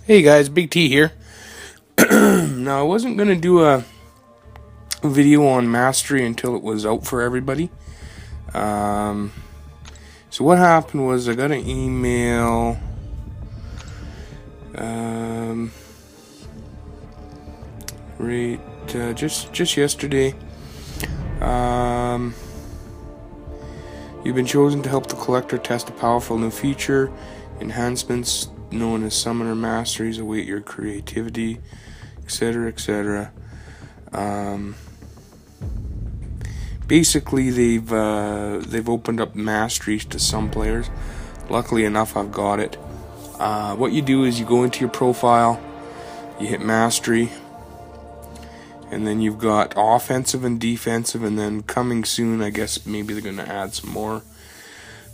Hey guys, Big T here. Now I wasn't going to do a video on mastery until it was out for everybody. So what happened was I got an email just yesterday. You've been chosen to help the collector test a powerful new feature. Enhancements known as summoner masteries await your creativity, etc., etc. Basically, they've opened up masteries to some players. Luckily enough, I've got it. What you do is you go into your profile, you hit mastery, and then you've got offensive and defensive, and then coming soon, I guess maybe they're going to add some more.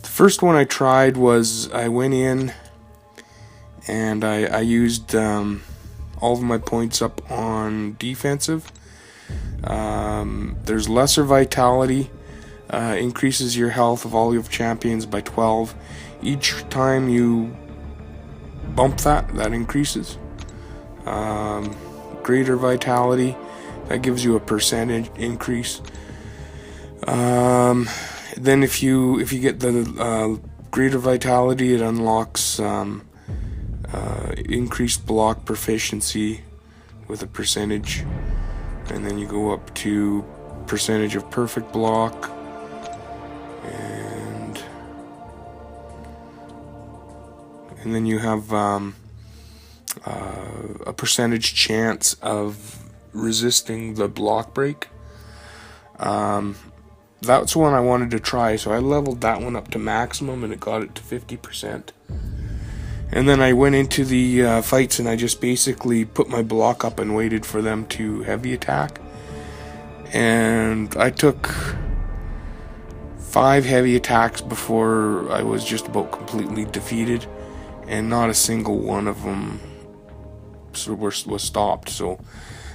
The first one I tried was I went in and I used all of my points up on defensive. There's lesser vitality, increases your health of all your champions by 12. Each time you bump that increases. Greater vitality, that gives you a percentage increase. Then if you get the greater vitality, it unlocks increased block proficiency with a percentage, and then you go up to percentage of perfect block, and then you have a percentage chance of resisting the block break. That's one I wanted to try, so I leveled that one up to maximum and it got it to 50%. And then I went into the fights and I just basically put my block up and waited for them to heavy attack. And I took 5 heavy attacks before I was just about completely defeated, and not a single one of them was stopped. So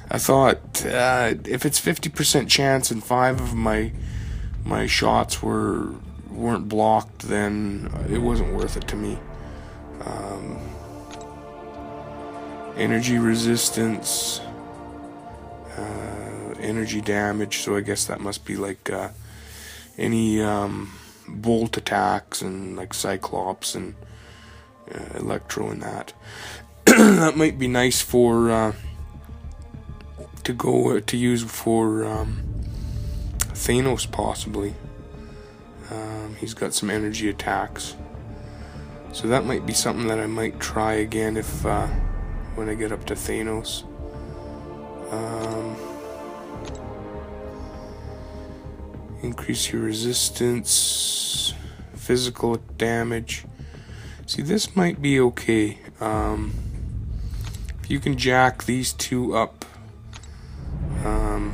I thought, if it's 50% chance and 5 of my shots weren't blocked, then it wasn't worth it to me. Energy resistance, energy damage, so I guess that must be like any bolt attacks and like Cyclops and Electro and that. That might be nice for to use for Thanos possibly. He's got some energy attacks, so that might be something that I might try again if when I get up to Thanos. Increase your resistance, physical damage. See, this might be okay. If you can jack these two up, then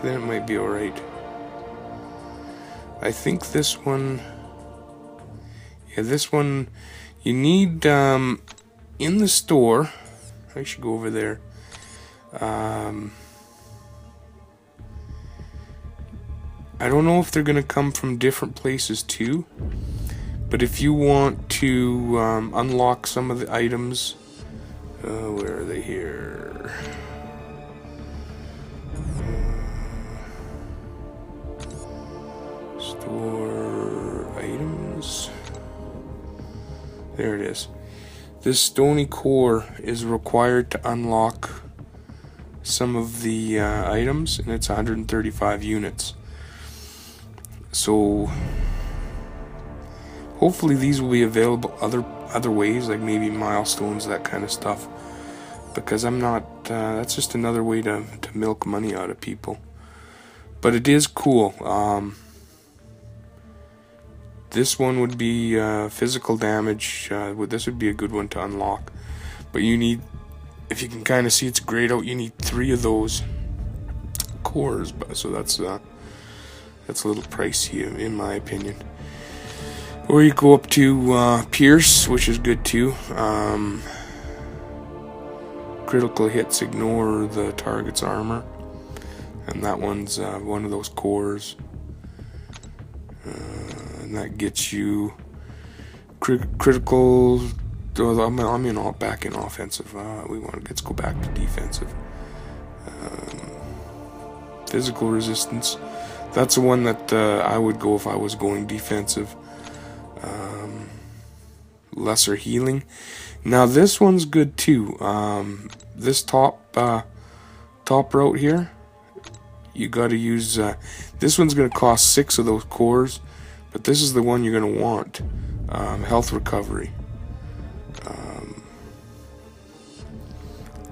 it might be alright. I think this one, you need, in the store, I should go over there, I don't know if they're going to come from different places too, but if you want to unlock some of the items, where are they here? Store items. There it is. This stony core is required to unlock some of the items, and it's 135 units. So hopefully these will be available other ways, like maybe milestones, that kind of stuff, because I'm not that's just another way to milk money out of people. But it is cool. This one would be physical damage. This would be a good one to unlock, but you need, if you can kind of see it's grayed out, you need 3 of those cores, so that's a little pricey in my opinion. Or you go up to Pierce, which is good too. Critical hits ignore the target's armor, and that one's one of those cores. And that gets you critical. I'm in all back in offensive. Let's go back to defensive. Physical resistance. That's the one that I would go if I was going defensive. Lesser healing. Now this one's good too. This top route here, you got to use. This one's going to cost 6 of those cores, but this is the one you're going to want. Health recovery.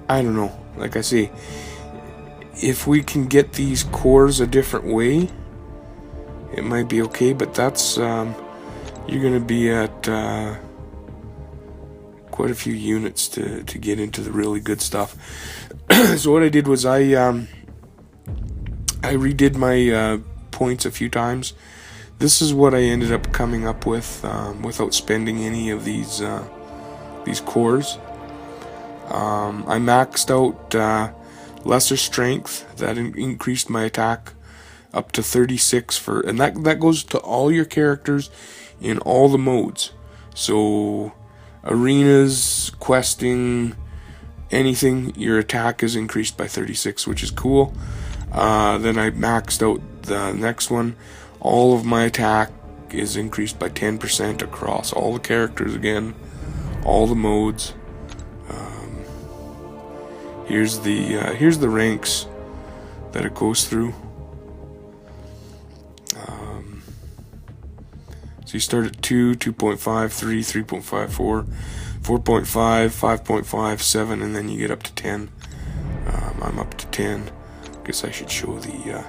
I don't know. Like I say, if we can get these cores a different way, it might be okay. But that's you're going to be at quite a few units to get into the really good stuff. So what I did was I redid my points a few times. This is what I ended up coming up with without spending any of these cores. I maxed out lesser strength. That increased my attack up to 36 and that goes to all your characters in all the modes. So arenas, questing, anything, your attack is increased by 36, which is cool. Then I maxed out the next one. All of my attack is increased by 10% across all the characters again, all the modes. Here's the ranks that it goes through. So you start at 2, 2.5, 3, 3.5, 4.5, 5.5, 7, and then you get up to 10. I'm up to 10. Guess I should show the.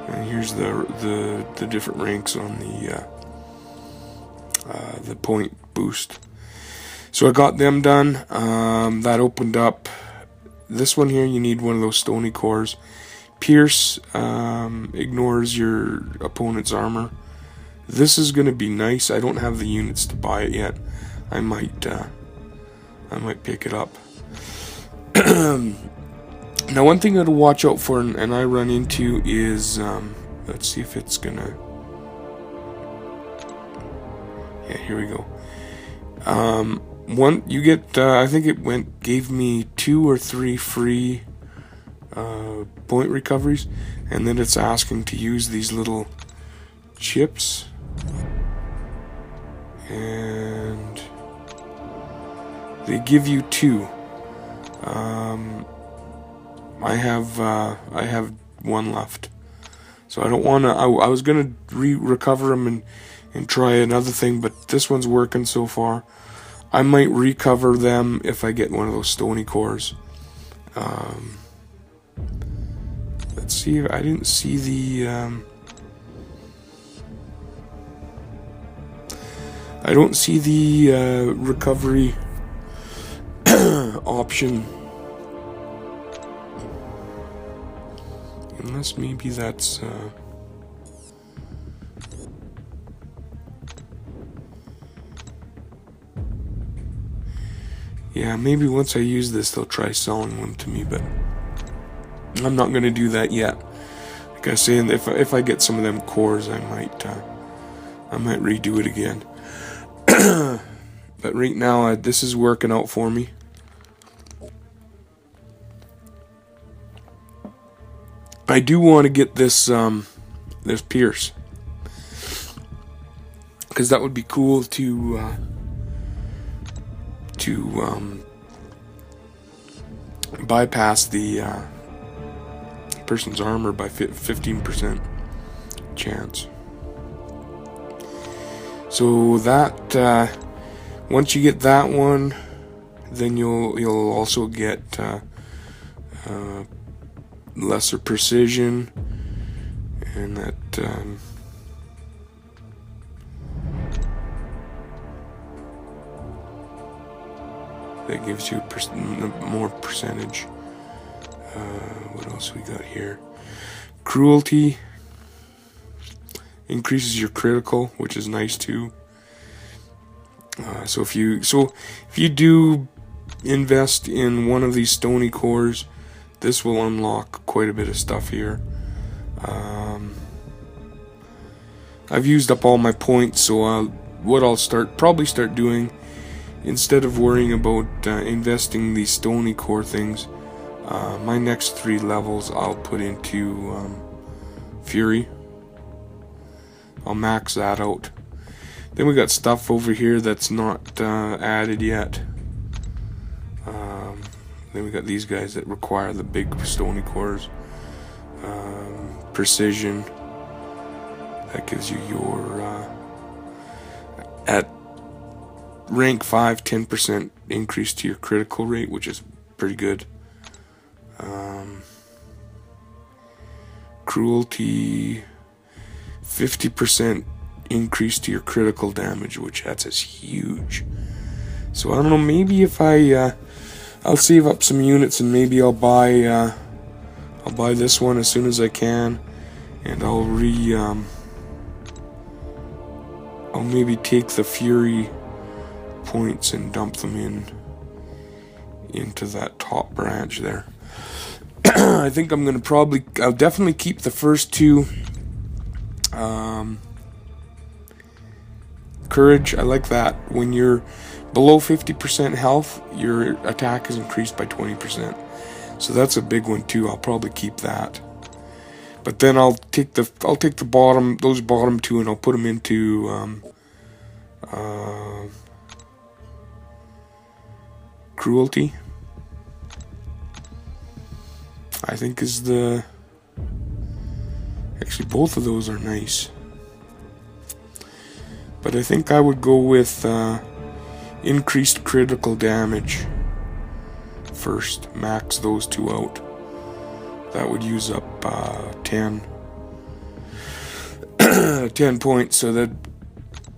And here's the different ranks on the point boost. So I got them done. That opened up. This one here, you need one of those stony cores. Pierce ignores your opponent's armor. This is going to be nice. I don't have the units to buy it yet. I might pick it up. Now, one thing to watch out for, and I run into, is let's see if it's gonna. Yeah, here we go. One you get. I think it gave me 2 or 3 free point recoveries, and then it's asking to use these little chips, and they give you 2. I have 1 left, so I don't want to. I was gonna recover them and try another thing, but this one's working so far. I might recover them if I get one of those stony cores. Let's see. I didn't see the. I don't see the recovery option. Unless maybe that's. Yeah, maybe once I use this, they'll try selling one to me, but I'm not going to do that yet. Like I say, if I get some of them cores, I might redo it again. But right now, this is working out for me. I do want to get this this Pierce, because that would be cool to bypass the person's armor by 15% chance. So that once you get that one, then you'll also get lesser precision, and that that gives you more percentage. What else we got here? Cruelty increases your critical, which is nice too. So if you do invest in one of these stony cores, this will unlock quite a bit of stuff here. I've used up all my points, so what I'll probably start doing, instead of worrying about investing these stony core things, my next 3 levels I'll put into Fury. I'll max that out. Then we got stuff over here that's not added yet. Then we got these guys that require the big stony cores. Precision. That gives you your at rank 5, 10% increase to your critical rate, which is pretty good. Cruelty, 50% increase to your critical damage, which that's huge. So I don't know, maybe if I'll save up some units and maybe I'll buy this one as soon as I can, and I'll maybe take the Fury points and dump them into that top branch there. I think I'm gonna I'll definitely keep the first 2. Courage, I like that. When you're below 50% health, your attack is increased by 20%. So that's a big one too. I'll probably keep that. But then I'll take those bottom 2, and I'll put them into Cruelty. I think actually both of those are nice. But I think I would go with increased critical damage first. Max those 2 out. That would use up 10 points. So that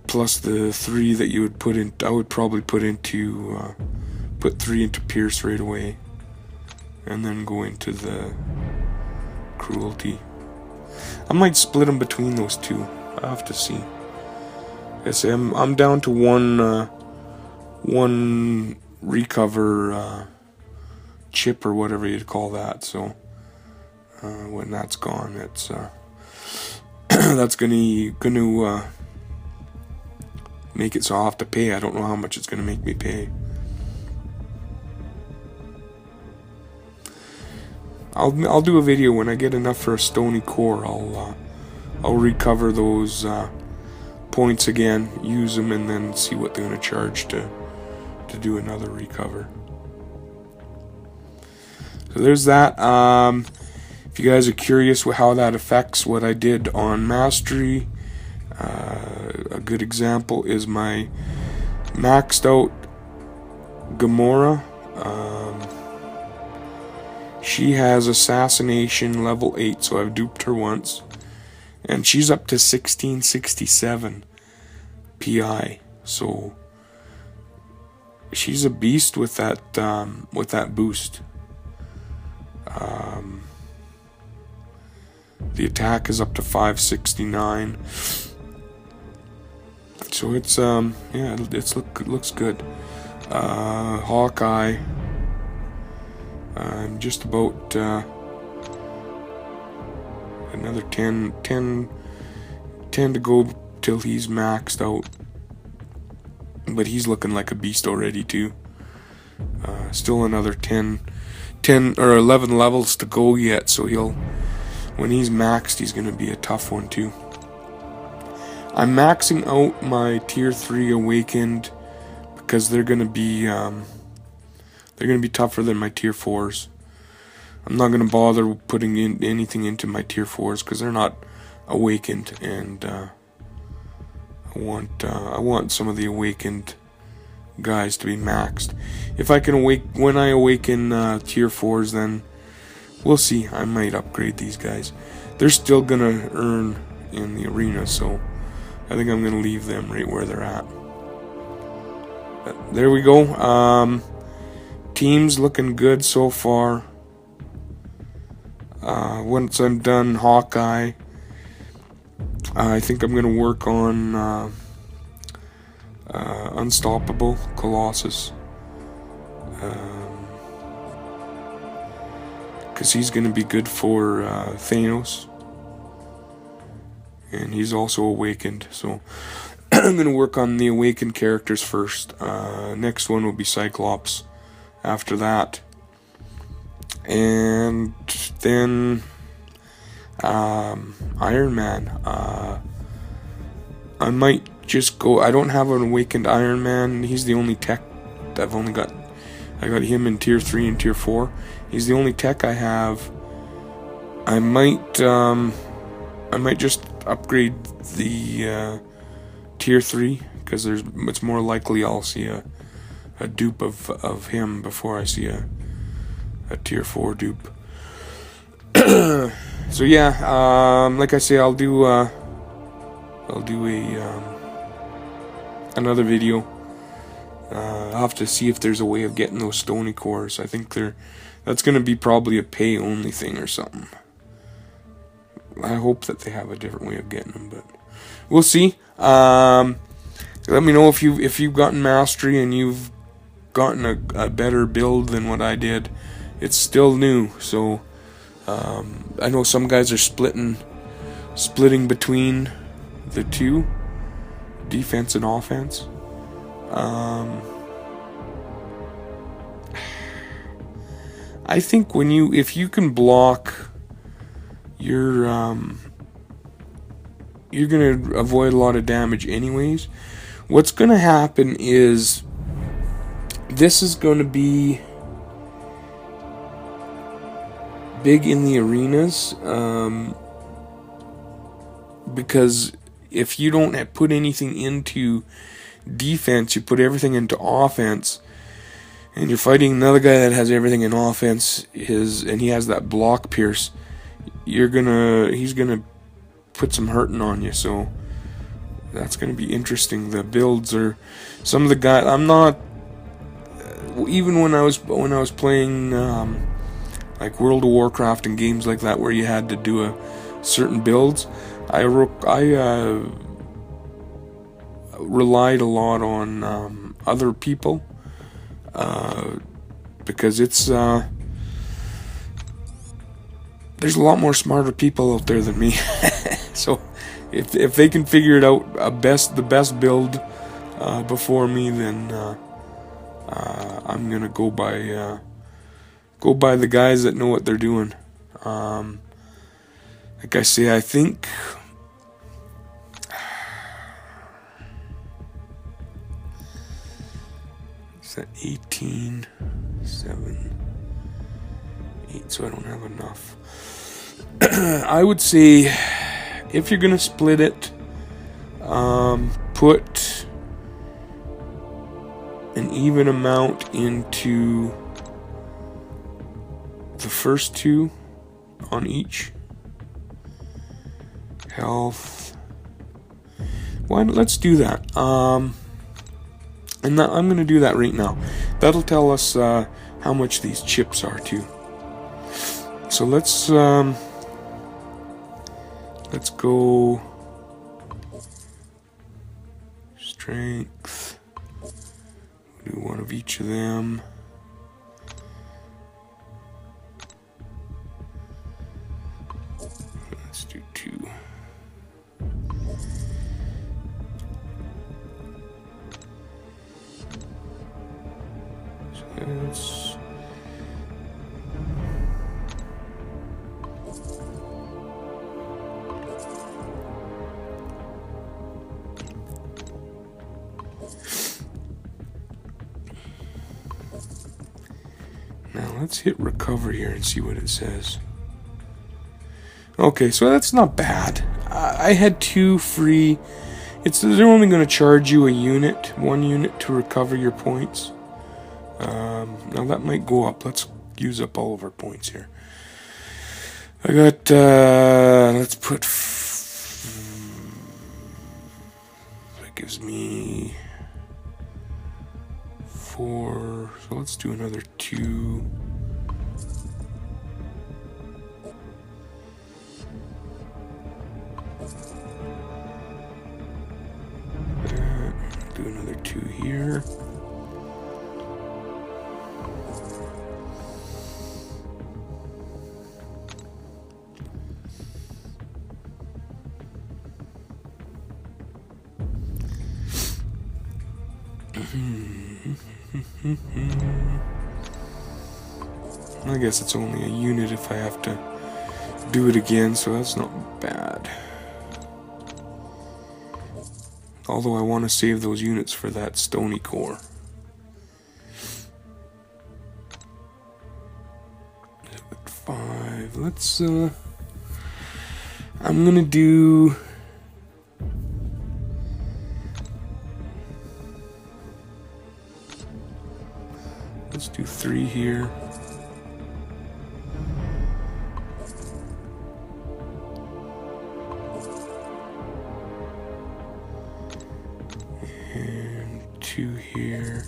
plus the 3 that you would put in, I would probably put 3 into Pierce right away, and then go into the Cruelty. I might split them between those 2. I'll have to see. I say I'm down to one recover chip or whatever you'd call that. So when that's gone, it's that's gonna make it so I'll have to pay. I don't know how much it's gonna make me pay. I'll do a video when I get enough for a stony core. I'll recover those points again, use them, and then see what they're going to charge to do another recover. So there's that. If you guys are curious how that affects what I did on Mastery, a good example is my maxed out Gamora. She has Assassination level 8, so I've duped her once. And she's up to 1667 PI, so she's a beast with that boost. The attack is up to 569, so it's it looks good. Hawkeye, I'm just about another 10 to go till he's maxed out, but he's looking like a beast already too. Still another 10 or 11 levels to go yet, so when he's maxed, he's gonna be a tough one too. I'm maxing out my tier 3 awakened because they're gonna be tougher than my tier 4s. I'm not going to bother putting in anything into my tier 4s because they're not awakened, and I want some of the awakened guys to be maxed. If I can when I awaken tier 4s, then we'll see. I might upgrade these guys. They're still going to earn in the arena, so I think I'm going to leave them right where they're at. But there we go. Team's looking good so far. Once I'm done Hawkeye, I think I'm going to work on Unstoppable Colossus, because he's going to be good for Thanos, and he's also awakened, so I'm going to work on the awakened characters first. Next one will be Cyclops after that. And then Iron Man. I might just go. I don't have an awakened Iron Man. He's the only tech I've only got. I got him in tier 3 and tier 4. He's the only tech I have. I might just upgrade the tier 3 because it's more likely I'll see a dupe of him before I see a tier 4 dupe. So yeah, like I say, I'll do another video. I'll have to see if there's a way of getting those stony cores. I think that's going to be probably a pay only thing or something. I hope that they have a different way of getting them, but we'll see. Let me know if you've gotten mastery and you've gotten a better build than what I did. It's still new, so I know some guys are splitting between the two, defense and offense. I think if you can block, you're gonna avoid a lot of damage anyways. What's gonna happen is this is gonna be big in the arenas, because if you don't put anything into defense, you put everything into offense, and you're fighting another guy that has everything in offense, and he has that block pierce, he's gonna put some hurting on you. So that's gonna be interesting. The builds are some of the guys. I'm not even when I was playing like World of Warcraft and games like that where you had to do a certain builds. I relied a lot on other people because it's there's a lot more smarter people out there than me. So if they can figure it out the best build before me, then I'm gonna go by the guys that know what they're doing. Like I say, I think it's at 18, 7, 8, so I don't have enough. I would say if you're gonna split it, put an even amount into the first two on each. Health. Let's do that. And I'm going to do that right now. That'll tell us how much these chips are too. So let's go strength. Do one of each of them. Let's do 2. So that's now let's hit recover here and see what it says. Okay, so that's not bad. I had 2 free. They're only going to charge you 1 unit to recover your points. Now that might go up. Let's use up all of our points here. I got, let's put, that gives me 4, so let's do another 2. Do another 2 here. I guess it's only a unit if I have to do it again, so that's not bad. Although I want to save those units for that stony core. At 5, let's I'm gonna do let's do 3 here. And 2 here.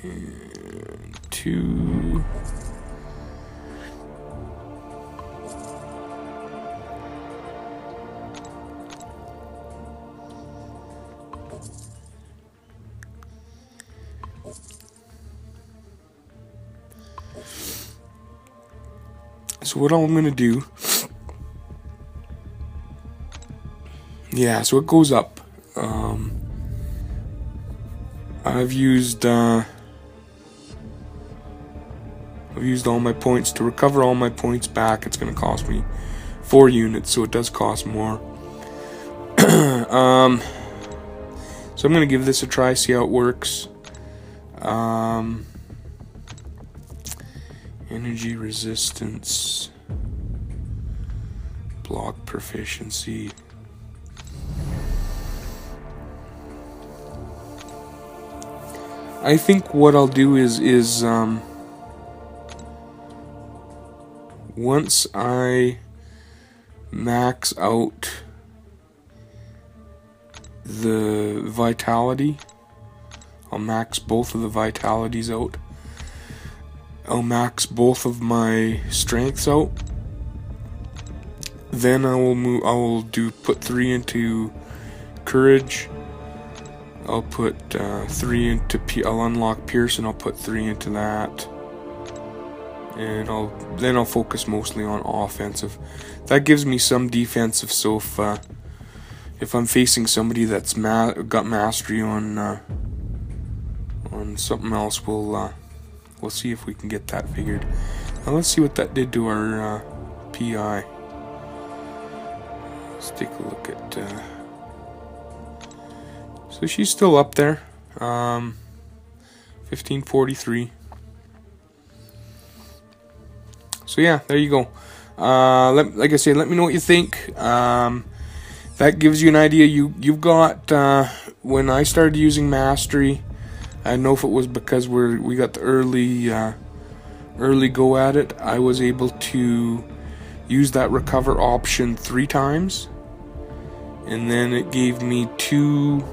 And 2. So what I'm gonna do, yeah, so it goes up. I've used all my points. To recover all my points back, it's gonna cost me 4 units, so it does cost more. So I'm gonna give this a try, see how it works. Energy resistance, block proficiency. I think what I'll do is once I max out the vitality, I'll max both of the vitalities out. I'll max both of my strengths out. Then I will put 3 into courage. I'll put 3 into I'll unlock Pierce, and I'll put 3 into that. And I'll focus mostly on offensive. That gives me some defensive. So if I'm facing somebody that's got mastery on something else, we'll see if we can get that figured. Now let's see what that did to our PI. Let's take a look at. So she's still up there. 1543. So yeah, there you go. Like I said, let me know what you think. That gives you an idea. You've got when I started using mastery. I don't know if it was because we got the early go at it. I was able to use that recover option 3 times, and then it gave me 2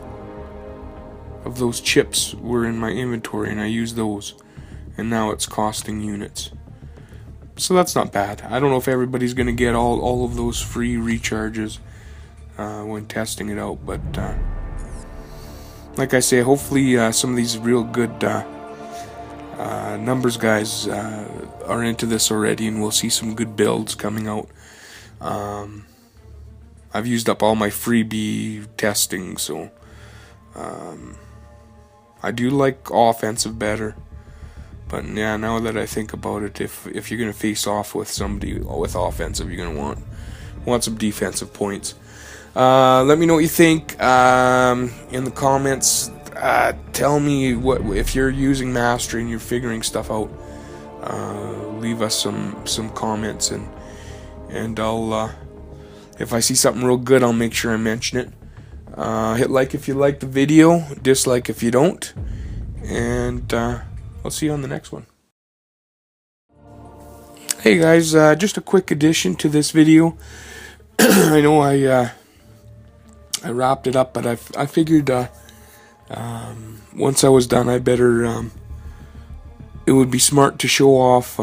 of those chips were in my inventory, and I used those, and now it's costing units. So that's not bad. I don't know if everybody's gonna get all of those free recharges when testing it out, but like I say, hopefully some of these real good numbers guys are into this already, and we'll see some good builds coming out. I've used up all my freebie testing, so I do like offensive better. But yeah, now that I think about it, if you're gonna face off with somebody with offensive, you're gonna want some defensive points. Let me know what you think in the comments. Tell me if you're using mastery and you're figuring stuff out. Leave us some comments, and I'll if I see something real good, I'll make sure I mention it. Hit like if you like the video, dislike if you don't, and I'll see you on the next one. Hey guys, just a quick addition to this video. I know I wrapped it up, but I figured once I was done, I better it would be smart to show off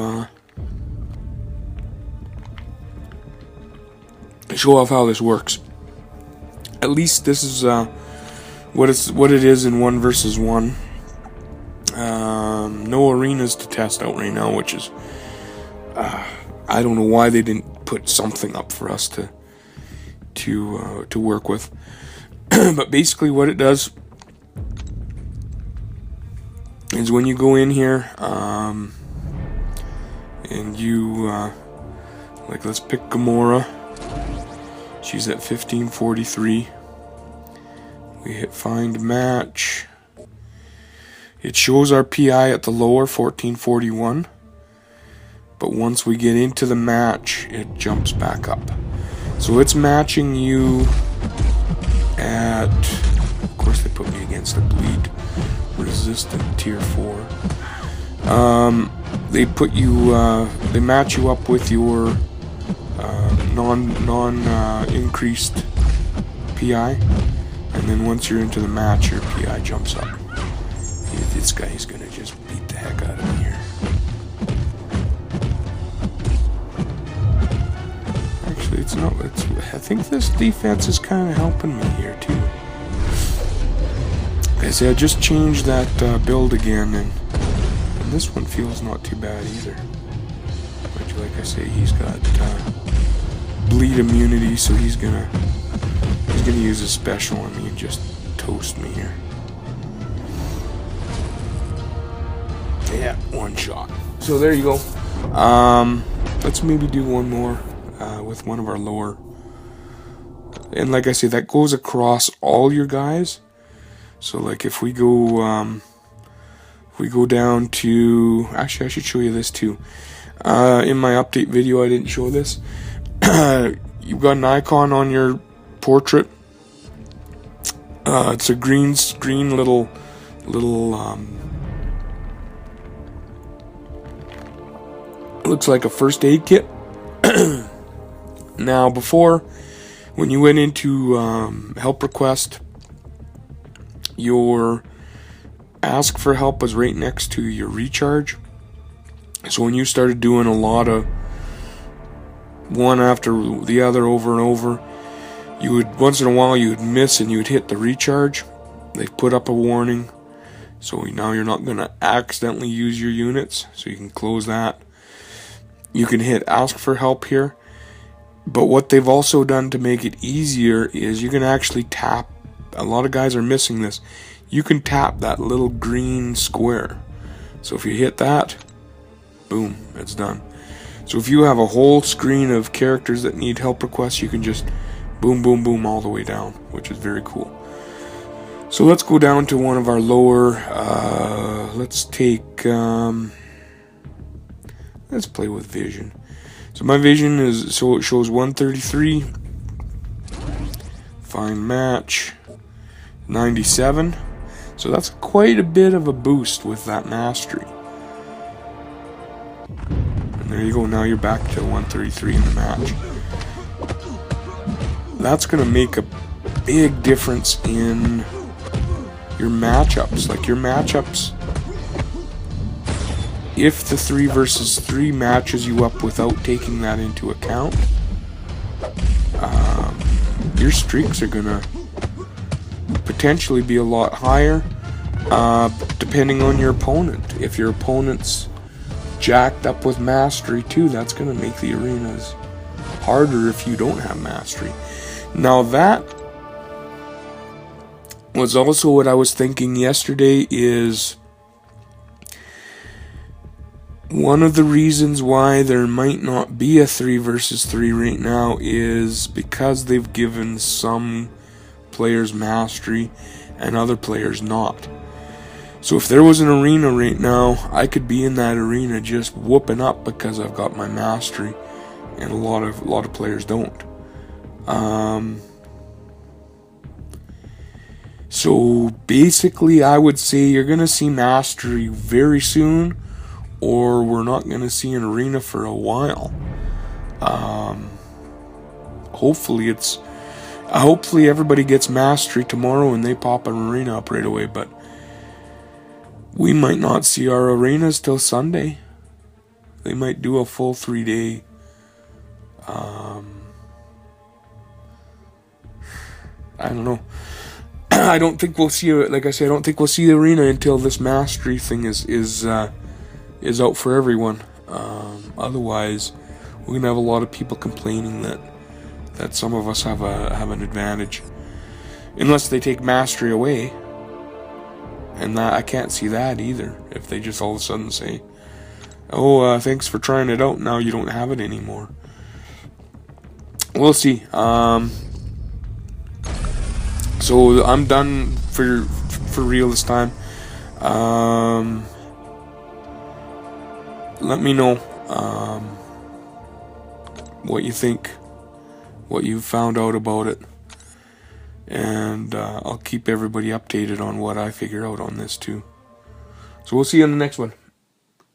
how this works. At least this is what it is in 1 versus 1. No arenas to test out right now, which is I don't know why they didn't put something up for us to work with. But basically what it does is when you go in here, and you, like, let's pick Gamora. She's at 1543. We hit find match. It shows our PI at the lower 1441. But once we get into the match, it jumps back up. So it's matching you at, of course they put me against a bleed resistant tier 4. They put you, they match you up with your non-increased PI, and then once you're into the match, your PI jumps up. This guy's gonna just beat the heck out of me here. Actually, it's not. I think this defense is kind of helping me here too. I say I just changed that build again, and this one feels not too bad either. But like I say, he's got bleed immunity, so he's gonna use a special on me and just toast me here. Yeah, one shot. So there you go. Let's maybe do one more with one of our lower. And like I say, that goes across all your guys. So like if we go down to, actually I should show you this too. In my update video I didn't show this. You've got an icon on your portrait. It's a green little looks like a first aid kit. Now before, when you went into help request, your ask for help was right next to your recharge. So when you started doing a lot of one after the other over and over, you would, once in a while you would miss and you would hit the recharge. They've put up a warning, so now you're not going to accidentally use your units, so you can close that. You can hit ask for help here, but what they've also done to make it easier is you can actually tap. A lot of guys are missing this. You can tap that little green square. So if you hit that, boom, it's done. So if you have a whole screen of characters that need help requests, you can just boom, boom, boom all the way down, which is very cool. So let's go down to one of our lower, let's take, let's play with vision. So my vision is, so it shows 133, find match, 97. So that's quite a bit of a boost with that mastery. And there you go, now you're back to 133 in the match. That's going to make a big difference in your matchups. Like your matchups, if the 3 versus 3 matches you up without taking that into account, your streaks are going to potentially be a lot higher, depending on your opponent. If your opponent's jacked up with mastery too, that's going to make the arenas harder if you don't have mastery. Now that was also what I was thinking yesterday, is one of the reasons why there might not be a 3 versus 3 right now is because they've given some players mastery and other players not. So if there was an arena right now, I could be in that arena just whooping up because I've got my mastery, and a lot of players don't. So basically I would say you're gonna see mastery very soon, or we're not gonna see an arena for a while. Hopefully everybody gets mastery tomorrow and they pop an arena up right away, but we might not see our arenas till Sunday. They might do a full 3-day. I don't know. I don't think we'll see it. Like I say, I don't think we'll see the arena until this mastery thing is out for everyone. Otherwise, we're gonna have a lot of people complaining that some of us have an advantage, unless they take mastery away. And that, I can't see that either. If they just all of a sudden say, "Oh, thanks for trying it out. Now you don't have it anymore." We'll see. So I'm done for real this time. Let me know what you think, what you found out about it, and I'll keep everybody updated on what I figure out on this too. So we'll see you in the next one.